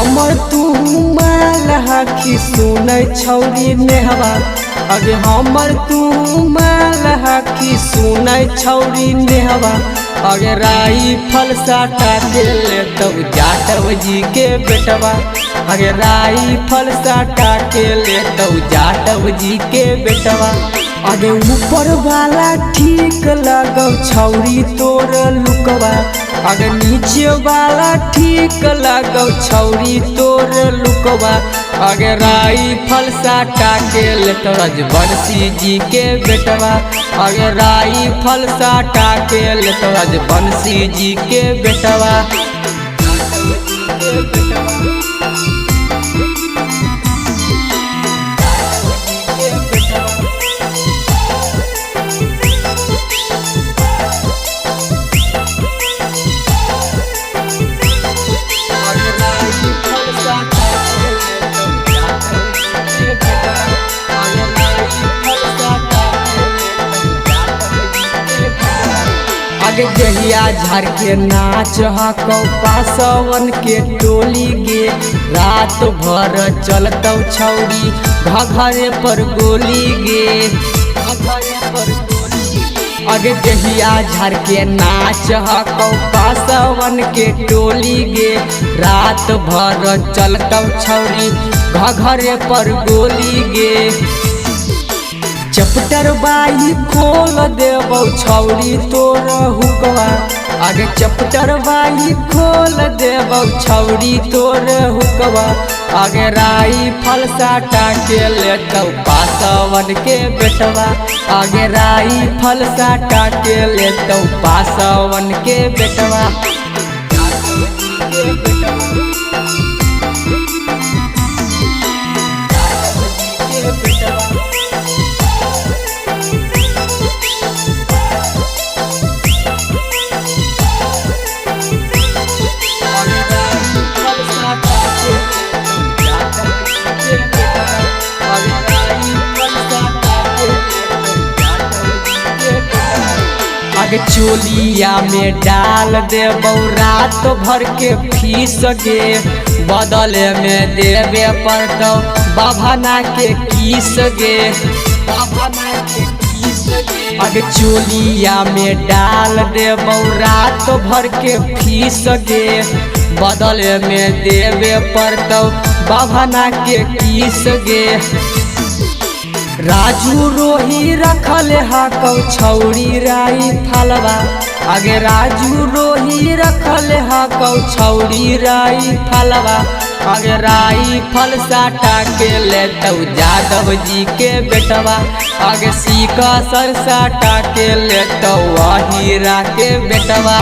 हमर तू माल हाखी सुनै छौरी नेहवा आगे हमर तू माल हाखी सुनै छौरी नेहवा आगे राइफल साटा के ले तब जाटव जी के बेटवा आगे राइफल साटा के ले तब जाटव जी के बेटवा आगे ऊपर वाला ठीक लगौ छौरी तोर लुकवा आगे नीचे वाला ठीक लगौ छौरी तोर लुकवा आगे राइफल साटा के ले रजवंशी जी के बेटवा आगे राइफल साटा के ले रजवंशी जी के बेटवा आगे जहिया झाड़ के नाच हकौ पासवन के टोली गे रात भर चलतौ छौरी घघरे पर गोली गे आगे जहिया झाड़ के नाच हकौ पासवन के टोली गे रात भर चलतौ छौरी घघरे पर गोली गे चपटर बाई खोल देबौ छौरी तोर हुकवा आगे चपटर बाई खोल देबौ छौरी तोर हुकवा आगे राइफल साटा के लेतौ पासवन के बेटवा आगे राइफल साटा के लेतौ पासवन के बेटवा आगे चोलिया में डाल देबौ रात भर के फीस गे बदले में देवे पड़तौ बाभना के किस गे आगे चोलिया में डाल देबौ रात भर के फीस गे बदले में देवे पड़तौ बाभना के किस गे राजू रोही रखल हकौ छौरी राइफलवा आगे राजू रोही रखल हकौ छौरी राइफलवा आगे राइफल साटा के लेतौ जादव जी के बेटवा आगे सीका सर साटा के लेतौ हीरा के बेटवा।